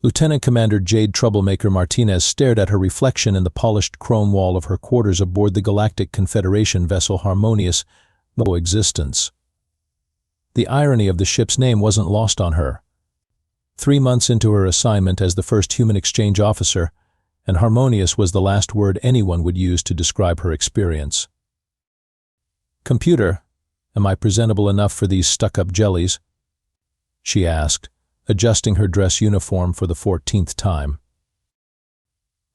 Lieutenant Commander Jade Troublemaker Martinez stared at her reflection in the polished chrome wall of her quarters aboard the Galactic Confederation vessel Harmonious Existence. The irony of the ship's name wasn't lost on her. 3 months into her assignment as the first human exchange officer, and harmonious was the last word anyone would use to describe her experience. "Computer, am I presentable enough for these stuck-up jellies?" she asked, adjusting her dress uniform for the 14th time.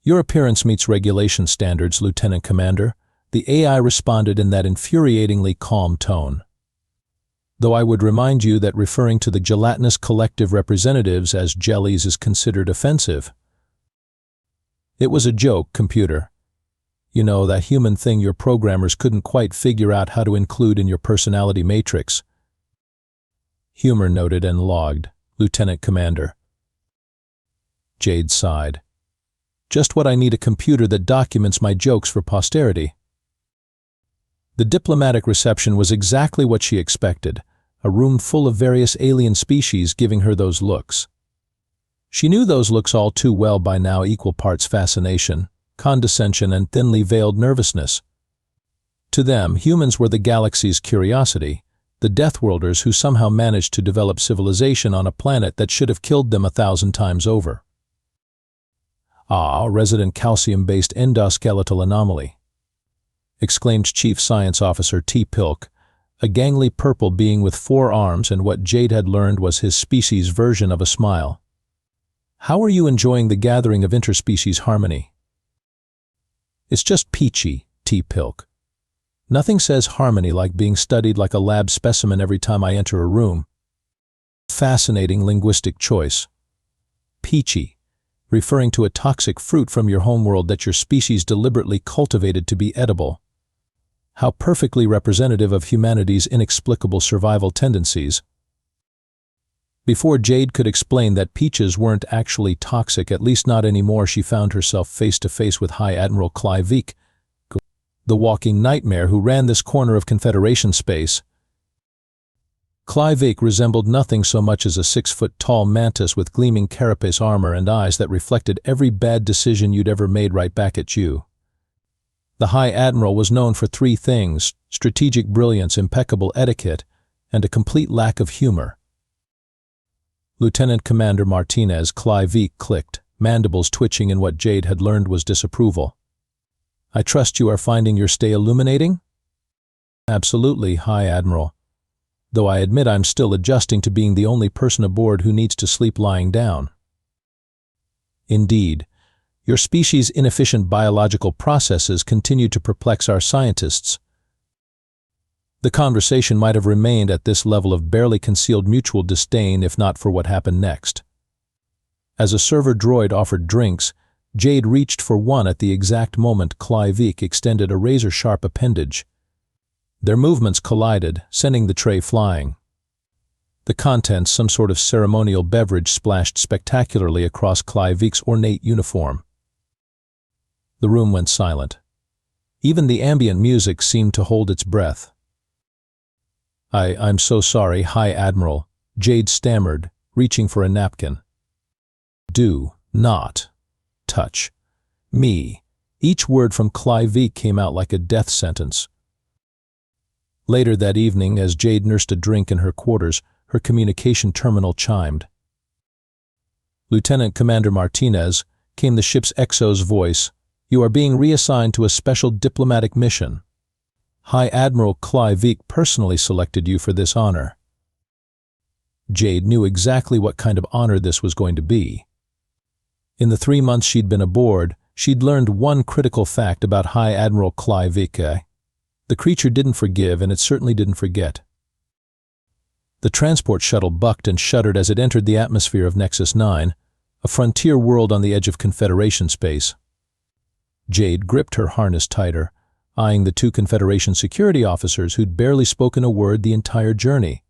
"Your appearance meets regulation standards, Lieutenant Commander," the AI responded in that infuriatingly calm tone. "Though I would remind you that referring to the gelatinous collective representatives as jellies is considered offensive." "It was a joke, computer. You know, that human thing your programmers couldn't quite figure out how to include in your personality matrix." "Humor noted and logged, Lieutenant Commander." Jade sighed. "Just what I need, a computer that documents my jokes for posterity." The diplomatic reception was exactly what she expected, a room full of various alien species giving her those looks. She knew those looks all too well by now, equal parts fascination, condescension, and thinly veiled nervousness. To them, humans were the galaxy's curiosity, the Deathworlders who somehow managed to develop civilization on a planet that should have killed them 1,000 times over. "Ah, a resident calcium-based endoskeletal anomaly," exclaimed Chief Science Officer T. Pilk, a gangly purple being with 4 arms and what Jade had learned was his species' version of a smile. "How are you enjoying the gathering of interspecies harmony?" "It's just peachy, T. Pilk. Nothing says harmony like being studied like a lab specimen every time I enter a room." Fascinating linguistic choice. Peachy, referring to a toxic fruit from your homeworld that your species deliberately cultivated to be edible. How perfectly representative of humanity's inexplicable survival tendencies. Before Jade could explain that peaches weren't actually toxic, at least not anymore, she found herself face to face with High Admiral Clive, the walking nightmare who ran this corner of Confederation space. Clive resembled nothing so much as a 6-foot-tall mantis with gleaming carapace armor and eyes that reflected every bad decision you'd ever made right back at you. The High Admiral was known for 3 things: strategic brilliance, impeccable etiquette, and a complete lack of humor. Lieutenant Commander Martinez, Clive clicked, mandibles twitching in what Jade had learned was disapproval. "I trust you are finding your stay illuminating?" "Absolutely, High Admiral. Though I admit I'm still adjusting to being the only person aboard who needs to sleep lying down." "Indeed. Your species' inefficient biological processes continue to perplex our scientists." The conversation might have remained at this level of barely concealed mutual disdain if not for what happened next. As a server droid offered drinks, Jade reached for one at the exact moment Clive extended a razor-sharp appendage. Their movements collided, sending the tray flying. The contents, some sort of ceremonial beverage, splashed spectacularly across Clive's ornate uniform. The room went silent. Even the ambient music seemed to hold its breath. I'm so sorry, High Admiral," Jade stammered, reaching for a napkin. "Do not touch me." Each word from Clive came out like a death sentence. Later that evening, as Jade nursed a drink in her quarters, her communication terminal chimed. "Lieutenant Commander Martinez," came the ship's XO's voice, "you are being reassigned to a special diplomatic mission. High Admiral Clive personally selected you for this honor." Jade knew exactly what kind of honor this was going to be. In the 3 months she'd been aboard, she'd learned one critical fact about High Admiral Clive. The creature didn't forgive, and it certainly didn't forget. The transport shuttle bucked and shuddered as it entered the atmosphere of Nexus 9, a frontier world on the edge of Confederation space. Jade gripped her harness tighter, eyeing the 2 Confederation security officers who'd barely spoken a word the entire journey.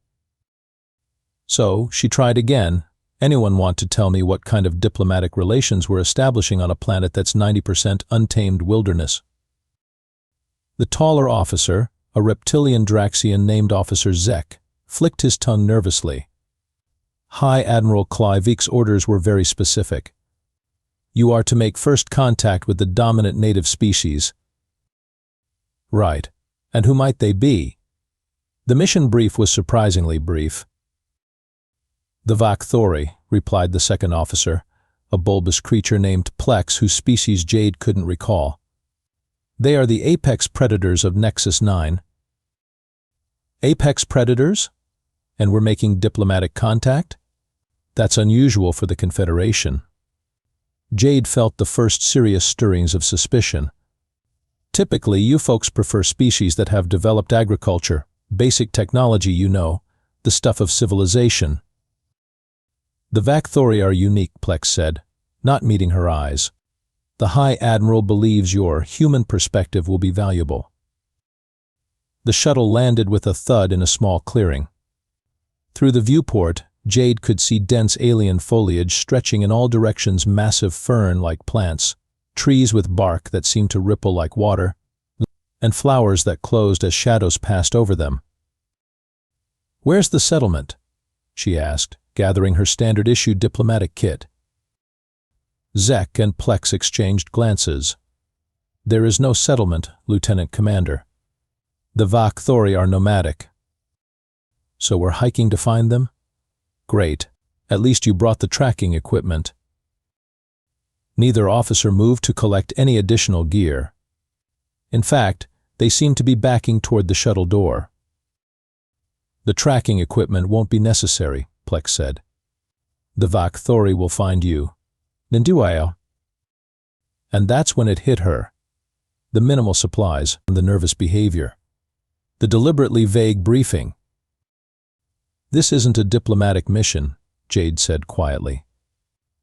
So she tried again. "Anyone want to tell me what kind of diplomatic relations we're establishing on a planet that's 90% untamed wilderness?" The taller officer, a reptilian Draxian named Officer Zek, flicked his tongue nervously. High Admiral Vik's orders were very specific. You are to make first contact with the dominant native species. Right. And who might they be? The mission brief was surprisingly brief. The Vak'thori, replied the second officer, a bulbous creature named Plex whose species Jade couldn't recall. They are the apex predators of Nexus 9. Apex predators? And we're making diplomatic contact? That's unusual for the Confederation. Jade felt the first serious stirrings of suspicion. Typically, you folks prefer species that have developed agriculture, basic technology, you know, the stuff of civilization. The Vak'thori are unique, Plex said, not meeting her eyes. The High Admiral believes your human perspective will be valuable. The shuttle landed with a thud in a small clearing. Through the viewport, Jade could see dense alien foliage stretching in all directions, massive fern-like plants, trees with bark that seemed to ripple like water, and flowers that closed as shadows passed over them. "Where's the settlement?" she asked, gathering her standard-issue diplomatic kit. Zek and Plex exchanged glances. "There is no settlement, Lieutenant Commander. The Vak'thori are nomadic." "So we're hiking to find them?" "Great. At least you brought the tracking equipment." Neither officer moved to collect any additional gear. In fact, they seemed to be backing toward the shuttle door. "The tracking equipment won't be necessary," Plex said. "The Vak'thori will find you. Ninduayo." And that's when it hit her. The minimal supplies, the nervous behavior, the deliberately vague briefing. "This isn't a diplomatic mission," Jade said quietly.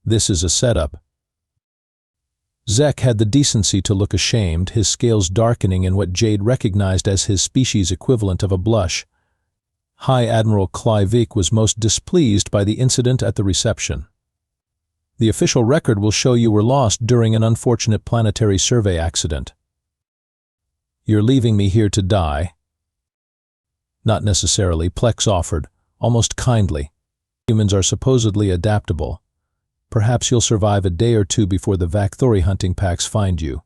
"This is a setup." Zek had the decency to look ashamed, his scales darkening in what Jade recognized as his species equivalent of a blush. High Admiral Vik was most displeased by the incident at the reception. "The official record will show you were lost during an unfortunate planetary survey accident." "You're leaving me here to die?" "Not necessarily," Plex offered, almost kindly. "Humans are supposedly adaptable. Perhaps you'll survive a day or two before the Vak'thori hunting packs find you."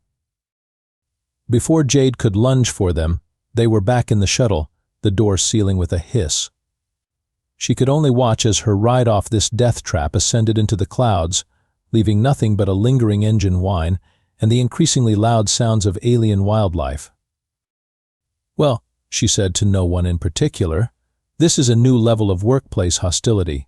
Before Jade could lunge for them, they were back in the shuttle, the door sealing with a hiss. She could only watch as her ride off this death trap ascended into the clouds, leaving nothing but a lingering engine whine and the increasingly loud sounds of alien wildlife. "Well," she said to no one in particular, "this is a new level of workplace hostility."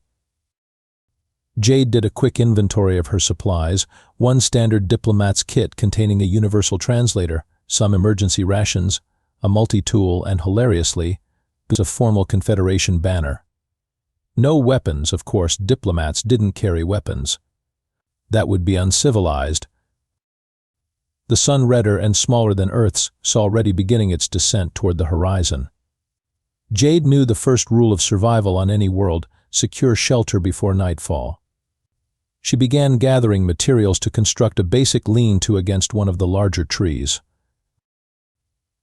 Jade did a quick inventory of her supplies, one standard diplomat's kit containing a universal translator, some emergency rations, a multi-tool, and hilariously, a formal Confederation banner. No weapons, of course. Diplomats didn't carry weapons. That would be uncivilized. The sun, redder and smaller than Earth's, saw already beginning its descent toward the horizon. Jade knew the first rule of survival on any world: secure shelter before nightfall. She began gathering materials to construct a basic lean-to against one of the larger trees.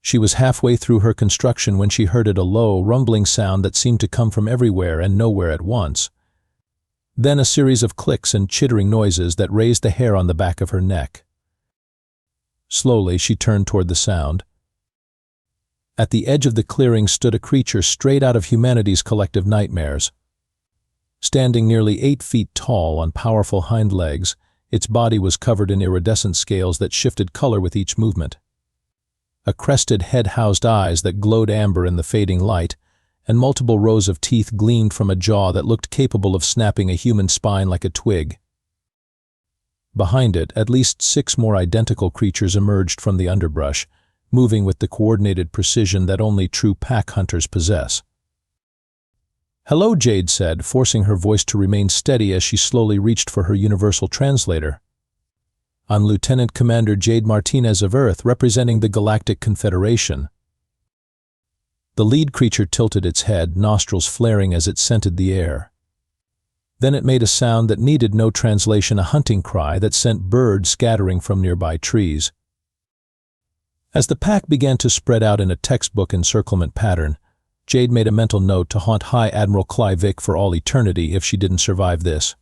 She was halfway through her construction when she heard a low, rumbling sound that seemed to come from everywhere and nowhere at once. Then a series of clicks and chittering noises that raised the hair on the back of her neck. Slowly, she turned toward the sound. At the edge of the clearing stood a creature straight out of humanity's collective nightmares. Standing nearly 8 feet tall on powerful hind legs, its body was covered in iridescent scales that shifted color with each movement. A crested head housed eyes that glowed amber in the fading light, and multiple rows of teeth gleamed from a jaw that looked capable of snapping a human spine like a twig. Behind it, at least 6 more identical creatures emerged from the underbrush, moving with the coordinated precision that only true pack hunters possess. "Hello," Jade said, forcing her voice to remain steady as she slowly reached for her universal translator. "I'm Lieutenant Commander Jade Martinez of Earth, representing the Galactic Confederation." The lead creature tilted its head, nostrils flaring as it scented the air. Then it made a sound that needed no translation, a hunting cry that sent birds scattering from nearby trees. As the pack began to spread out in a textbook encirclement pattern, Jade made a mental note to haunt High Admiral Clivic for all eternity if she didn't survive this.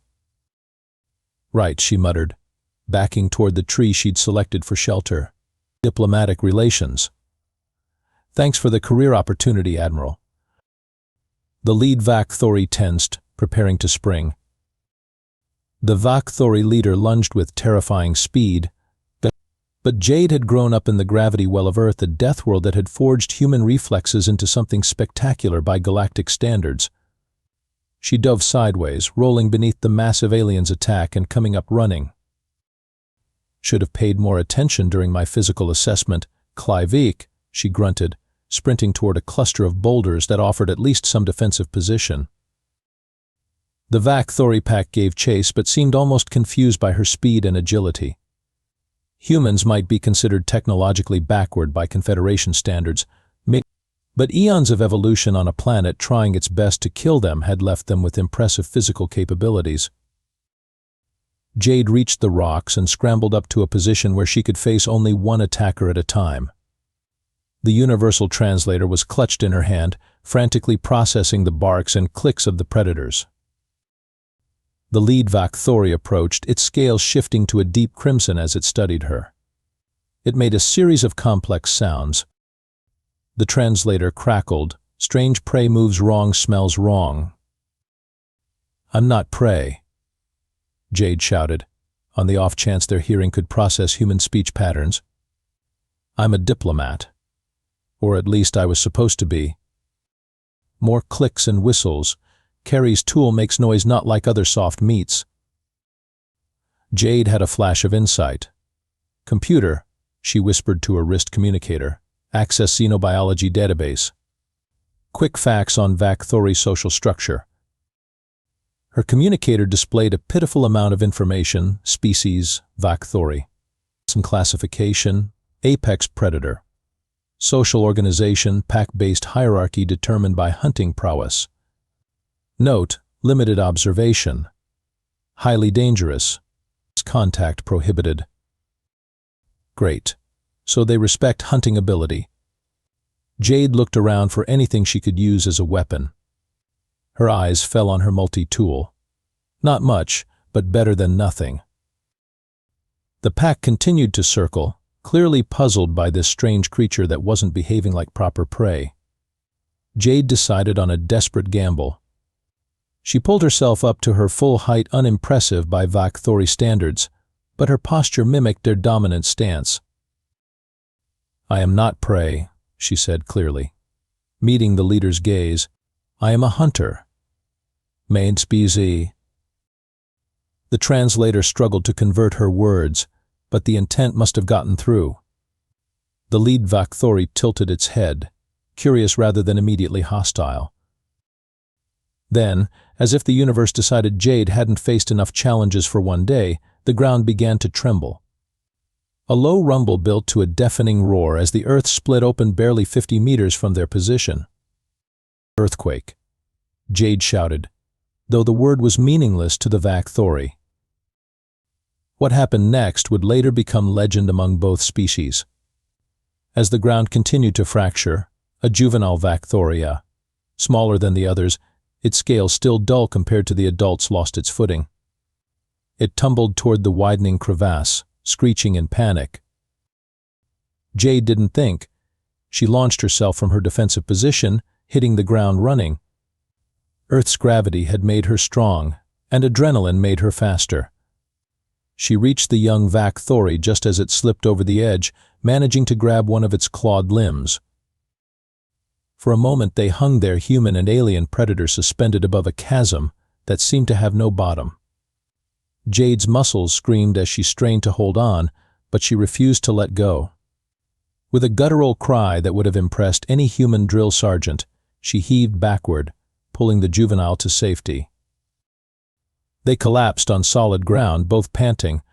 Right, she muttered, backing toward the tree she'd selected for shelter. Diplomatic relations. Thanks for the career opportunity, Admiral. The lead Vak'thori tensed, preparing to spring. The Vak'thori leader lunged with terrifying speed, but Jade had grown up in the gravity well of Earth, a deathworld that had forged human reflexes into something spectacular by galactic standards. She dove sideways, rolling beneath the massive alien's attack and coming up running. Should have paid more attention during my physical assessment, Clivic, she grunted, sprinting toward a cluster of boulders that offered at least some defensive position. The Vak'thori pack gave chase but seemed almost confused by her speed and agility. Humans might be considered technologically backward by Confederation standards, but eons of evolution on a planet trying its best to kill them had left them with impressive physical capabilities. Jade reached the rocks and scrambled up to a position where she could face only one attacker at a time. The universal translator was clutched in her hand, frantically processing the barks and clicks of the predators. The lead Vak'thori approached, its scales shifting to a deep crimson as it studied her. It made a series of complex sounds. The translator crackled, "Strange prey moves wrong, smells wrong." "I'm not prey," Jade shouted, on the off chance their hearing could process human speech patterns. "I'm a diplomat. Or at least I was supposed to be." More clicks and whistles. Carrie's tool makes noise not like other soft meats. Jade had a flash of insight. "Computer," she whispered to her wrist communicator, "access xenobiology database. Quick facts on Vak'thori social structure." Her communicator displayed a pitiful amount of information: species, Vak'thori. Some classification, apex predator. Social organization, pack-based hierarchy determined by hunting prowess. Note, limited observation. Highly dangerous. Contact prohibited. Great. So they respect hunting ability. Jade looked around for anything she could use as a weapon. Her eyes fell on her multi-tool. Not much, but better than nothing. The pack continued to circle, clearly puzzled by this strange creature that wasn't behaving like proper prey. Jade decided on a desperate gamble. She pulled herself up to her full height, unimpressive by Vak'thori standards, but her posture mimicked their dominant stance. "I am not prey," she said clearly. Meeting the leader's gaze, "I am a hunter. Main species." The translator struggled to convert her words, but the intent must have gotten through. The lead Vak'thori tilted its head, curious rather than immediately hostile. Then, as if the universe decided Jade hadn't faced enough challenges for one day, the ground began to tremble. A low rumble built to a deafening roar as the earth split open barely 50 meters from their position. "Earthquake," Jade shouted, though the word was meaningless to the Vak'thori. What happened next would later become legend among both species. As the ground continued to fracture, a juvenile Vak'thori, smaller than the others, its scale still dull compared to the adults, lost its footing. It tumbled toward the widening crevasse, screeching in panic. Jade didn't think. She launched herself from her defensive position, hitting the ground running. Earth's gravity had made her strong, and adrenaline made her faster. She reached the young Vak'thori just as it slipped over the edge, managing to grab one of its clawed limbs. For a moment they hung there, human and alien predators suspended above a chasm that seemed to have no bottom. Jade's muscles screamed as she strained to hold on, but she refused to let go. With a guttural cry that would have impressed any human drill sergeant, she heaved backward, pulling the juvenile to safety. They collapsed on solid ground, both panting.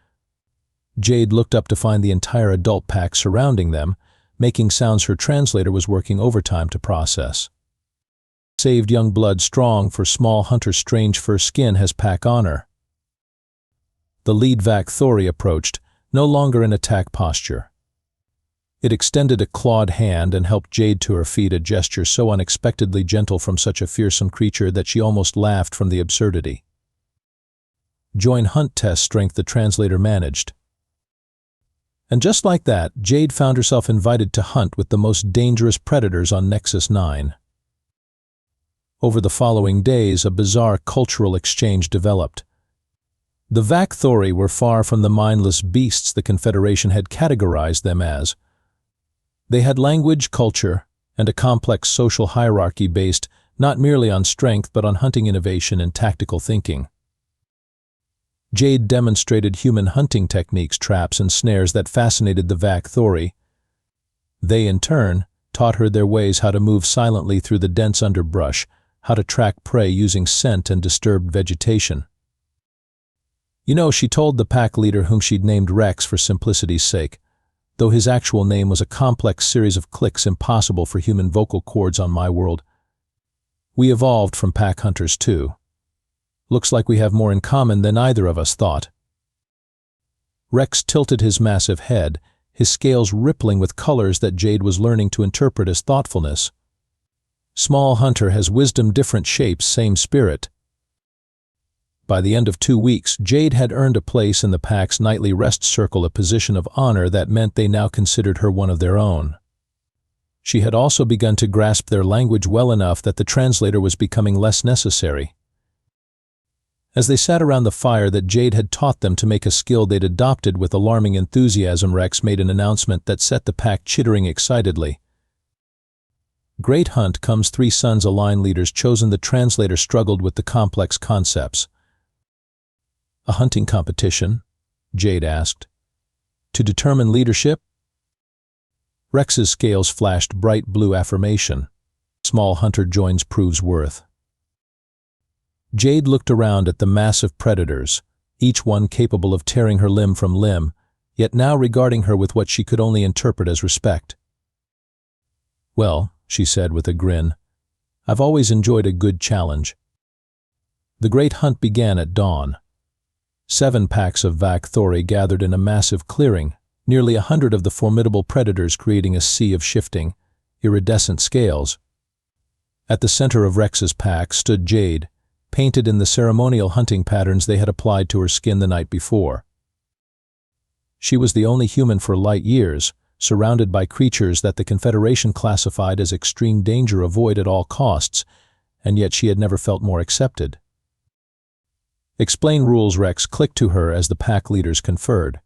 Jade looked up to find the entire adult pack surrounding them, making sounds her translator was working overtime to process. Saved young blood strong for small hunter, strange fur skin has pack honor. The lead Vak'thori approached, no longer in attack posture. It extended a clawed hand and helped Jade to her feet, a gesture so unexpectedly gentle from such a fearsome creature that she almost laughed from the absurdity. Join hunt test strength, the translator managed. And just like that, Jade found herself invited to hunt with the most dangerous predators on Nexus 9. Over the following days, a bizarre cultural exchange developed. The Vak'thori were far from the mindless beasts the Confederation had categorized them as. They had language, culture, and a complex social hierarchy based not merely on strength but on hunting innovation and tactical thinking. Jade demonstrated human hunting techniques, traps, and snares that fascinated the Vak'thori. They, in turn, taught her their ways, how to move silently through the dense underbrush, how to track prey using scent and disturbed vegetation. You know, she told the pack leader, whom she'd named Rex for simplicity's sake, though his actual name was a complex series of clicks impossible for human vocal cords on my world. We evolved from pack hunters too. Looks like we have more in common than either of us thought. Rex tilted his massive head, his scales rippling with colors that Jade was learning to interpret as thoughtfulness. Small hunter has wisdom, different shapes, same spirit. By the end of 2 weeks, Jade had earned a place in the pack's nightly rest circle, a position of honor that meant they now considered her one of their own. She had also begun to grasp their language well enough that the translator was becoming less necessary. As they sat around the fire that Jade had taught them to make a skill they'd adopted with alarming enthusiasm, Rex made an announcement that set the pack chittering excitedly. Great hunt comes 3 sons, aligned leaders chosen. The translator struggled with the complex concepts. A hunting competition? Jade asked. To determine leadership? Rex's scales flashed bright blue affirmation. Small hunter joins, proves worth. Jade looked around at the massive predators, each one capable of tearing her limb from limb, yet now regarding her with what she could only interpret as respect. Well, she said with a grin, I've always enjoyed a good challenge. The great hunt began at dawn. 7 packs of Vak'thori gathered in a massive clearing, nearly 100 of the formidable predators creating a sea of shifting, iridescent scales. At the center of Rex's pack stood Jade, painted in the ceremonial hunting patterns they had applied to her skin the night before. She was the only human for light years, surrounded by creatures that the Confederation classified as extreme danger, avoid at all costs, and yet she had never felt more accepted. Explain rules, Rex clicked to her as the pack leaders conferred.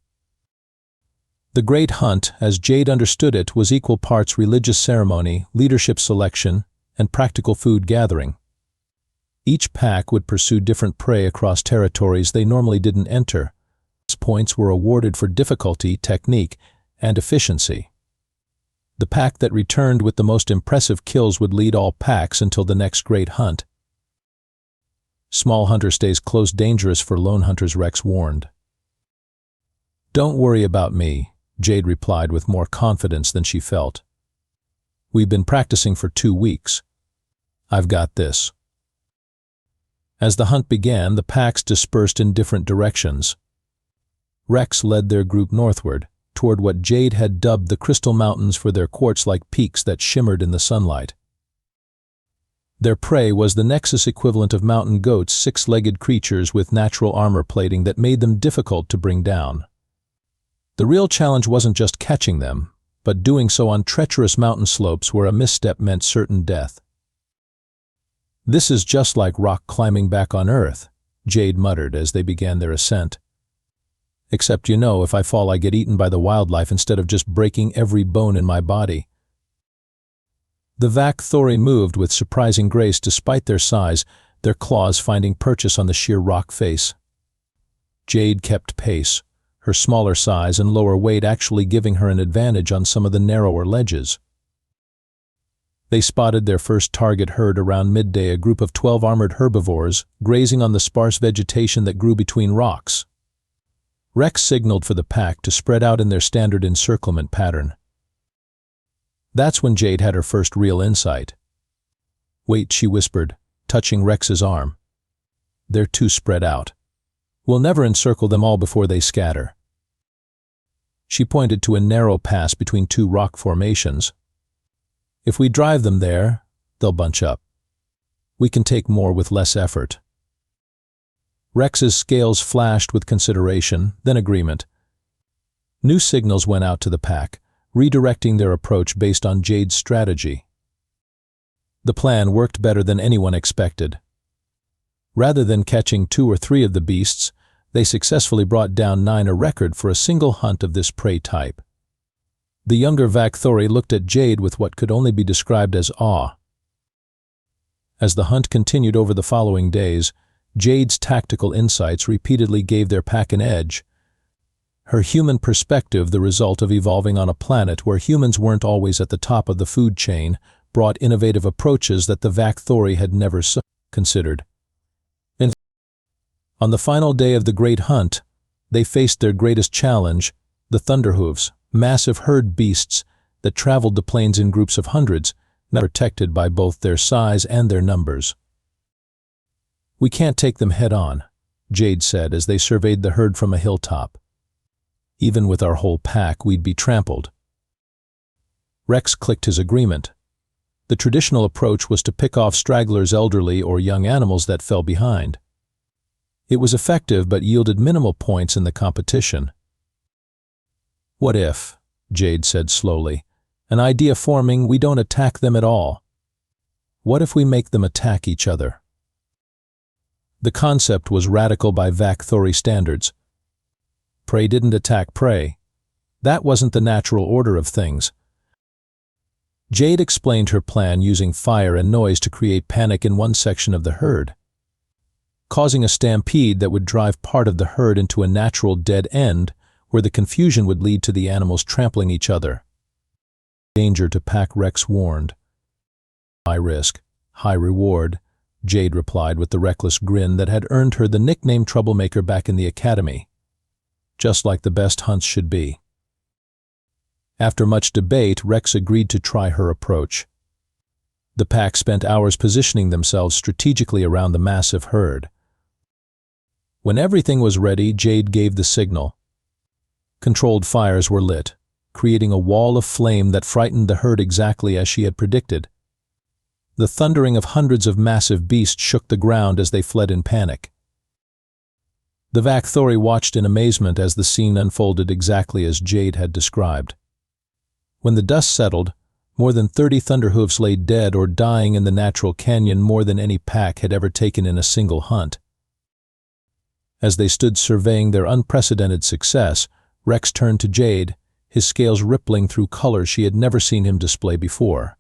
The Great Hunt, as Jade understood it, was equal parts religious ceremony, leadership selection, and practical food gathering. Each pack would pursue different prey across territories they normally didn't enter. Points were awarded for difficulty, technique, and efficiency. The pack that returned with the most impressive kills would lead all packs until the next great hunt. Small hunter stays close, dangerous for lone hunters, Rex warned. Don't worry about me, Jade replied with more confidence than she felt. We've been practicing for 2 weeks. I've got this. As the hunt began, the packs dispersed in different directions. Rex led their group northward, toward what Jade had dubbed the Crystal Mountains for their quartz-like peaks that shimmered in the sunlight. Their prey was the Nexus equivalent of mountain goats, 6-legged creatures with natural armor plating that made them difficult to bring down. The real challenge wasn't just catching them, but doing so on treacherous mountain slopes where a misstep meant certain death. This is just like rock climbing back on Earth, Jade muttered as they began their ascent. Except, you know, if I fall I get eaten by the wildlife instead of just breaking every bone in my body. The Vak'thori moved with surprising grace despite their size, their claws finding purchase on the sheer rock face. Jade kept pace, her smaller size and lower weight actually giving her an advantage on some of the narrower ledges. They spotted their first target herd around midday, a group of 12 armored herbivores grazing on the sparse vegetation that grew between rocks. Rex signaled for the pack to spread out in their standard encirclement pattern. That's when Jade had her first real insight. Wait, she whispered, touching Rex's arm. They're too spread out. We'll never encircle them all before they scatter. She pointed to a narrow pass between two rock formations. If we drive them there, they'll bunch up. We can take more with less effort. Rex's scales flashed with consideration, then agreement. New signals went out to the pack, redirecting their approach based on Jade's strategy. The plan worked better than anyone expected. Rather than catching 2 or 3 of the beasts, they successfully brought down 9, a record for a single hunt of this prey type. The younger Vak'thori looked at Jade with what could only be described as awe. As the hunt continued over the following days, Jade's tactical insights repeatedly gave their pack an edge. Her human perspective, the result of evolving on a planet where humans weren't always at the top of the food chain, brought innovative approaches that the Vak'thori had never considered. On the final day of the Great Hunt, they faced their greatest challenge, the Thunderhooves, massive herd beasts that traveled the plains in groups of hundreds, protected by both their size and their numbers. "We can't take them head-on," Jade said as they surveyed the herd from a hilltop. "Even with our whole pack, we'd be trampled." Rex clicked his agreement. The traditional approach was to pick off stragglers, elderly or young animals that fell behind. It was effective but yielded minimal points in the competition. "What if," Jade said slowly, "an idea forming, we don't attack them at all? What if we make them attack each other?" The concept was radical by Vak'thori standards. Prey didn't attack prey. That wasn't the natural order of things. Jade explained her plan using fire and noise to create panic in one section of the herd, causing a stampede that would drive part of the herd into a natural dead end where the confusion would lead to the animals trampling each other. "Danger to pack," Rex warned. "High risk, high reward," Jade replied with the reckless grin that had earned her the nickname Troublemaker back in the academy. Just like the best hunts should be. After much debate, Rex agreed to try her approach. The pack spent hours positioning themselves strategically around the massive herd. When everything was ready, Jade gave the signal. Controlled fires were lit, creating a wall of flame that frightened the herd exactly as she had predicted. The thundering of hundreds of massive beasts shook the ground as they fled in panic. The Vak'thori watched in amazement as the scene unfolded exactly as Jade had described. When the dust settled, more than 30 Thunderhooves lay dead or dying in the natural canyon, more than any pack had ever taken in a single hunt. As they stood surveying their unprecedented success, Rex turned to Jade, his scales rippling through colors she had never seen him display before.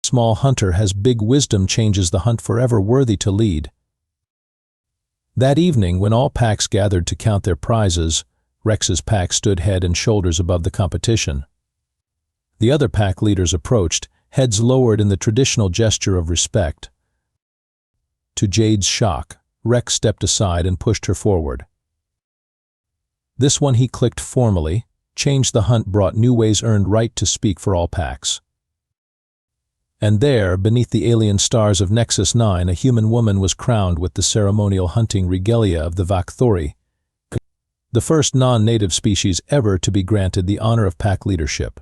"Small hunter has big wisdom, changes the hunt forever, worthy to lead." That evening, when all packs gathered to count their prizes, Rex's pack stood head and shoulders above the competition. The other pack leaders approached, heads lowered in the traditional gesture of respect. To Jade's shock, Rex stepped aside and pushed her forward. This one, he clicked formally. Change the hunt brought new ways, earned right to speak for all packs. And there, beneath the alien stars of Nexus 9, a human woman was crowned with the ceremonial hunting regalia of the Vak'thori, the first non-native species ever to be granted the honor of pack leadership.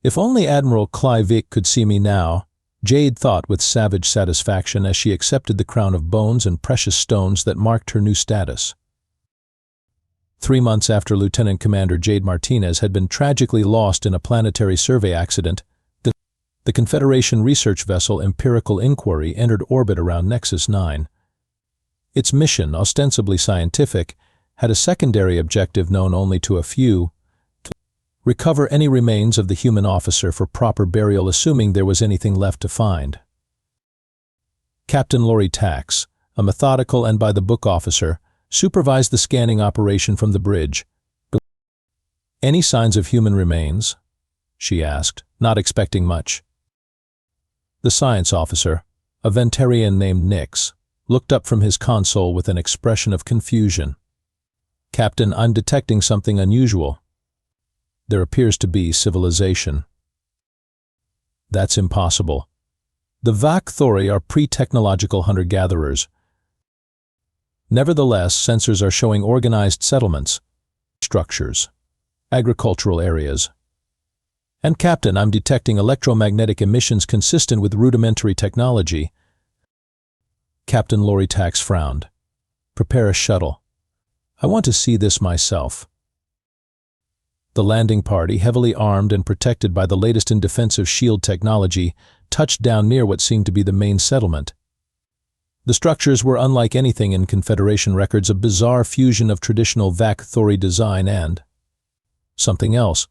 "If only Admiral Clive could see me now," Jade thought with savage satisfaction as she accepted the crown of bones and precious stones that marked her new status. 3 months after Lieutenant Commander Jade Martinez had been tragically lost in a planetary survey accident, the Confederation research vessel Empirical Inquiry entered orbit around Nexus 9. Its mission, ostensibly scientific, had a secondary objective known only to a few: to recover any remains of the human officer for proper burial, assuming there was anything left to find. Captain Lori Tax, a methodical and by-the-book officer, supervised the scanning operation from the bridge. "Any signs of human remains?" she asked, not expecting much. The science officer, a Ventarian named Nix, looked up from his console with an expression of confusion. "Captain, I'm detecting something unusual. There appears to be civilization." "That's impossible. The Vak'thori are pre-technological hunter-gatherers. Nevertheless, sensors are showing organized settlements." structures, agricultural areas. And Captain, I'm detecting electromagnetic emissions consistent with rudimentary technology. Captain Loritax frowned. Prepare a shuttle. I want to see this myself. The landing party, heavily armed and protected by the latest in defensive shield technology, touched down near what seemed to be the main settlement. The structures were unlike anything in Confederation records, a bizarre fusion of traditional Vak'thori design and something else.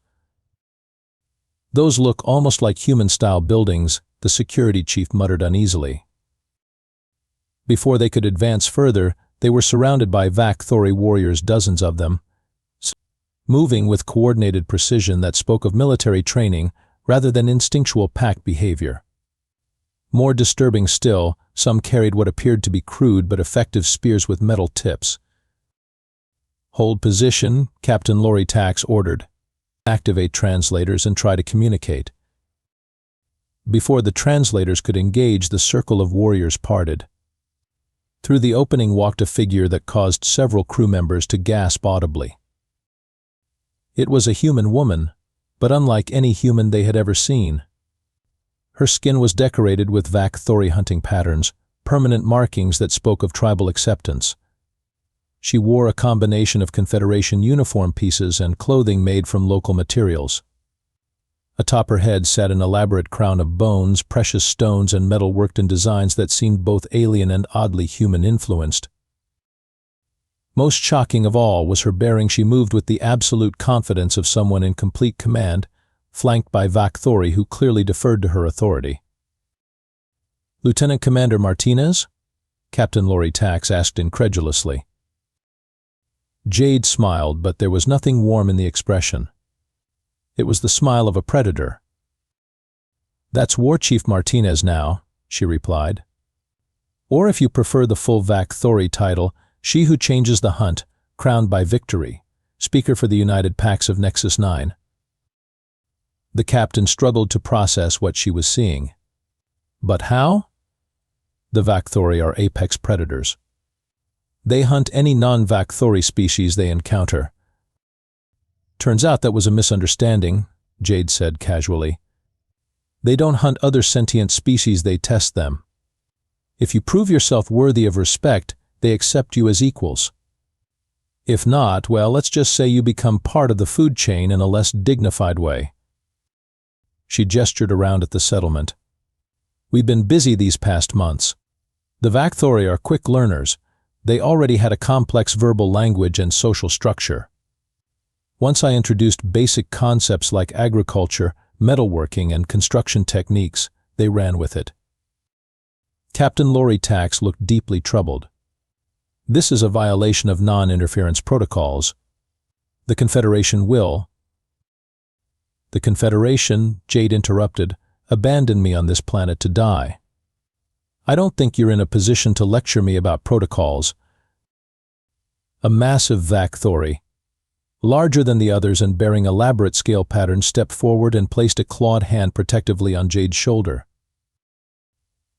Those look almost like human-style buildings, the security chief muttered uneasily. Before they could advance further, they were surrounded by Vak'thori warriors, dozens of them, moving with coordinated precision that spoke of military training rather than instinctual pack behavior. More disturbing still, some carried what appeared to be crude but effective spears with metal tips. Hold position, Captain Loritax ordered. Activate translators and try to communicate. Before the translators could engage, the circle of warriors parted. Through the opening walked a figure that caused several crew members to gasp audibly. It was a human woman, but unlike any human they had ever seen. Her skin was decorated with Vak'thori hunting patterns, permanent markings that spoke of tribal acceptance. She wore a combination of Confederation uniform pieces and clothing made from local materials. Atop her head sat an elaborate crown of bones, precious stones, and metal worked in designs that seemed both alien and oddly human-influenced. Most shocking of all was her bearing. She moved with the absolute confidence of someone in complete command, flanked by Vak'thori who clearly deferred to her authority. "Lieutenant Commander Martinez?" Captain Loritax asked incredulously. Jade smiled, but there was nothing warm in the expression. It was the smile of a predator. "That's War Chief Martinez now," she replied. "Or if you prefer the full Vak'thori title, she who changes the hunt, crowned by victory, speaker for the United Packs of Nexus 9. The captain struggled to process what she was seeing. But how? The Vak'thori are apex predators. They hunt any non-Vak'thori species they encounter. "Turns out that was a misunderstanding," Jade said casually. "They don't hunt other sentient species, they test them. If you prove yourself worthy of respect, they accept you as equals. If not, well, let's just say you become part of the food chain in a less dignified way." She gestured around at the settlement. "We've been busy these past months. The Vak'thori are quick learners. They already had a complex verbal language and social structure. Once I introduced basic concepts like agriculture, metalworking, and construction techniques, they ran with it." Captain Loritax looked deeply troubled. "This is a violation of non-interference protocols. The Confederation will—" "The Confederation," Jade interrupted, "abandoned me on this planet to die. I don't think you're in a position to lecture me about protocols." A massive Vak'thori, larger than the others and bearing elaborate scale patterns, stepped forward and placed a clawed hand protectively on Jade's shoulder.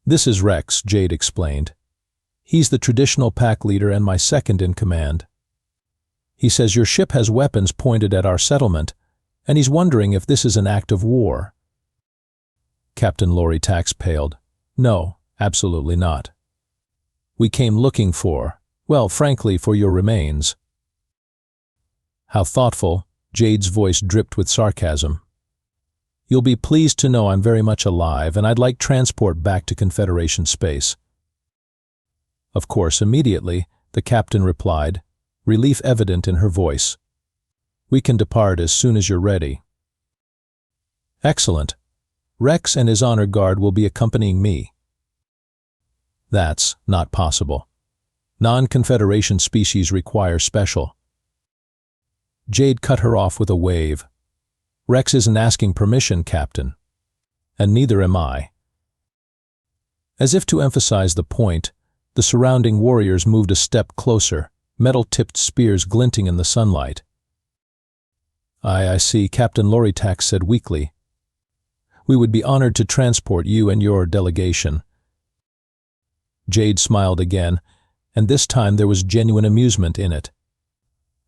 "This is Rex," Jade explained. "He's the traditional pack leader and my second in command. He says your ship has weapons pointed at our settlement, and he's wondering if this is an act of war." Captain Loritax paled. "No, absolutely not. We came looking for, well, frankly, for your remains." "How thoughtful," Jade's voice dripped with sarcasm. "You'll be pleased to know I'm very much alive, and I'd like transport back to Confederation space." "Of course, immediately," the captain replied, relief evident in her voice. "We can depart as soon as you're ready." "Excellent. Rex and his honor guard will be accompanying me." "That's not possible. Non-Confederation species require special." Jade cut her off with a wave. "Rex isn't asking permission, Captain. And neither am I." As if to emphasize the point, the surrounding warriors moved a step closer, metal-tipped spears glinting in the sunlight. I see," Captain Loritax said weakly. "We would be honored to transport you and your delegation." Jade smiled again, and this time there was genuine amusement in it.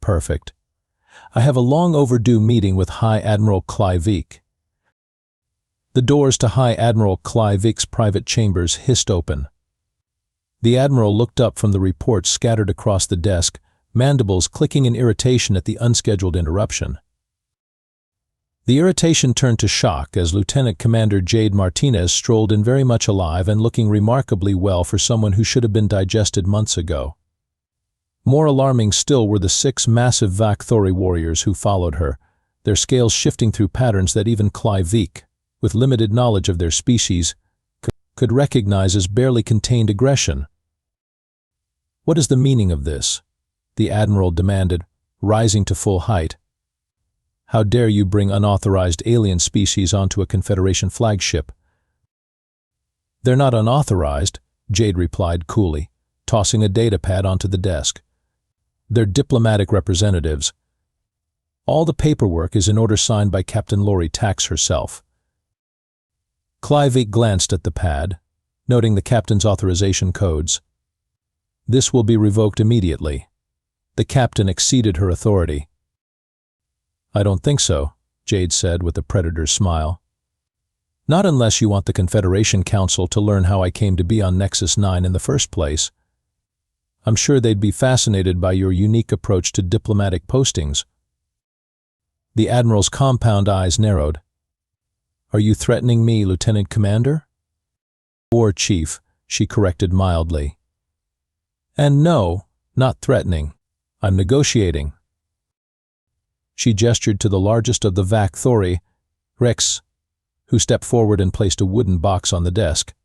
"Perfect. I have a long overdue meeting with High Admiral Clive. The doors to High Admiral Clive's private chambers hissed open. The Admiral looked up from the reports scattered across the desk, mandibles clicking in irritation at the unscheduled interruption. The irritation turned to shock as Lieutenant Commander Jade Martinez strolled in very much alive and looking remarkably well for someone who should have been digested months ago. More alarming still were the 6 massive Vak'thori warriors who followed her, their scales shifting through patterns that even Clive, with limited knowledge of their species, could recognize as barely contained aggression. "What is the meaning of this?" the Admiral demanded, rising to full height. "How dare you bring unauthorized alien species onto a Confederation flagship?" "They're not unauthorized," Jade replied coolly, tossing a datapad onto the desk. "They're diplomatic representatives. All the paperwork is in order signed by Captain Lori Tax herself." Clive glanced at the pad, noting the captain's authorization codes. "This will be revoked immediately." The captain exceeded her authority. "I don't think so," Jade said with a predator's smile. "Not unless you want the Confederation Council to learn how I came to be on Nexus 9 in the first place. I'm sure they'd be fascinated by your unique approach to diplomatic postings." The Admiral's compound eyes narrowed. "Are you threatening me, Lieutenant Commander?" "Or Chief," she corrected mildly. "And no, not threatening. I'm negotiating." She gestured to the largest of the Vak'thori, Rex, who stepped forward and placed a wooden box on the desk.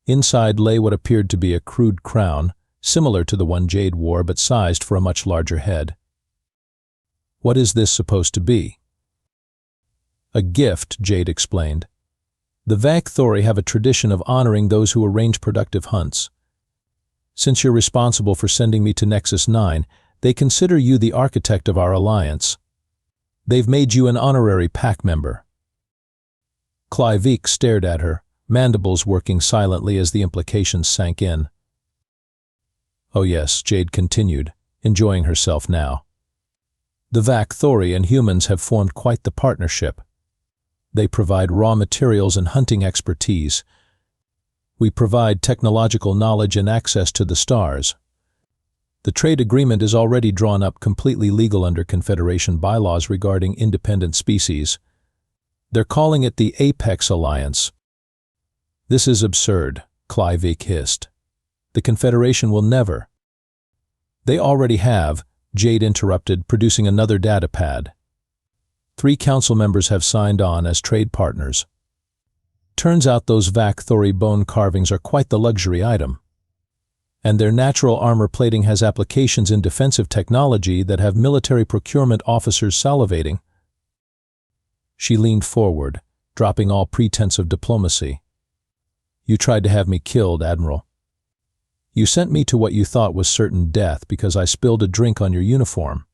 Inside lay what appeared to be a crude crown, similar to the one Jade wore but sized for a much larger head. "What is this supposed to be?" "A gift," Jade explained. "The Vak'thori have a tradition of honoring those who arrange productive hunts. Since you're responsible for sending me to Nexus 9, they consider you the architect of our alliance. They've made you an honorary pack member." Clive stared at her, mandibles working silently as the implications sank in. "Oh yes," Jade continued, enjoying herself now. "The Vak'thori and humans have formed quite the partnership. They provide raw materials and hunting expertise. We provide technological knowledge and access to the stars. The trade agreement is already drawn up completely legal under Confederation bylaws regarding independent species. They're calling it the Apex Alliance." "This is absurd," Clive hissed. "The Confederation will never." "They already have," Jade interrupted, producing another datapad. 3 council members have signed on as trade partners. Turns out those Vak'thori bone carvings are quite the luxury item. And their natural armor plating has applications in defensive technology that have military procurement officers salivating. She leaned forward, dropping all pretense of diplomacy. "You tried to have me killed, Admiral. You sent me to what you thought was certain death because I spilled a drink on your uniform.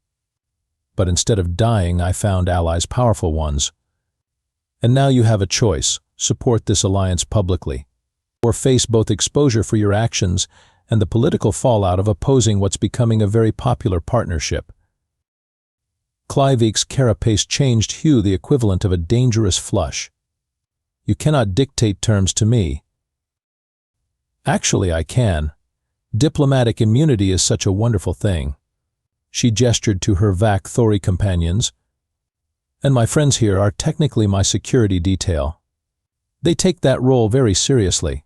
But instead of dying, I found allies, powerful ones. And now you have a choice: support this alliance publicly, or face both exposure for your actions and the political fallout of opposing what's becoming a very popular partnership." Clive's carapace changed hue, the equivalent of a dangerous flush. "You cannot dictate terms to me." "Actually, I can. Diplomatic immunity is such a wonderful thing." She gestured to her Vak'thori companions. "And my friends here are technically my security detail. They take that role very seriously."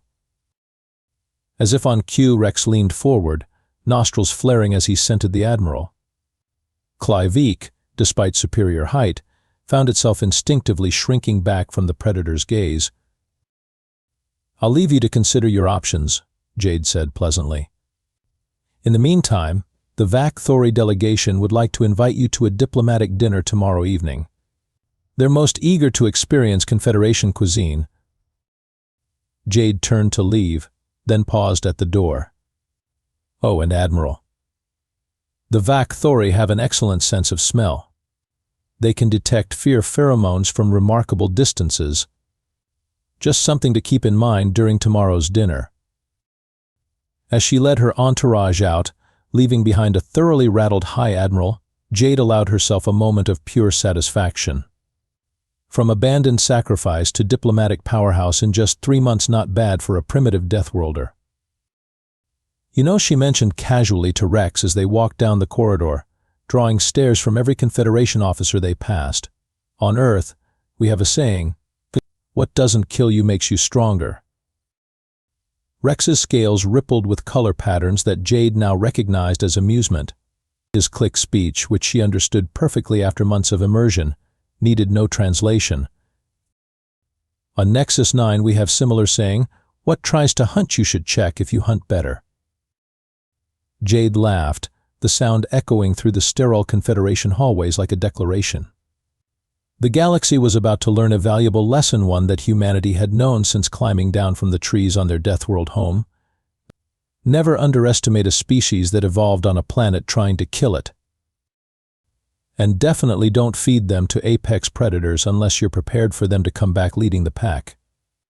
As if on cue, Rex leaned forward, nostrils flaring as he scented the Admiral. Clive, despite superior height, found itself instinctively shrinking back from the predator's gaze. "I'll leave you to consider your options," Jade said pleasantly. "In the meantime, the Vak'thori delegation would like to invite you to a diplomatic dinner tomorrow evening. They're most eager to experience Confederation cuisine." Jade turned to leave, then paused at the door. "Oh, and Admiral, the Vak'thori have an excellent sense of smell. They can detect fear pheromones from remarkable distances. Just something to keep in mind during tomorrow's dinner." As she led her entourage out, leaving behind a thoroughly rattled High Admiral, Jade allowed herself a moment of pure satisfaction. From abandoned sacrifice to diplomatic powerhouse in just 3 months, not bad for a primitive Deathworlder. You know, she mentioned casually to Rex as they walked down the corridor, drawing stares from every Confederation officer they passed. On Earth, we have a saying, "What doesn't kill you makes you stronger." Rex's scales rippled with color patterns that Jade now recognized as amusement. His click speech, which she understood perfectly after months of immersion, needed no translation. On Nexus 9 we have similar saying, "What tries to hunt you should check if you hunt better." Jade laughed, the sound echoing through the sterile Confederation hallways like a declaration. The galaxy was about to learn a valuable lesson, one that humanity had known since climbing down from the trees on their Deathworld home. Never underestimate a species that evolved on a planet trying to kill it. And definitely don't feed them to apex predators unless you're prepared for them to come back leading the pack.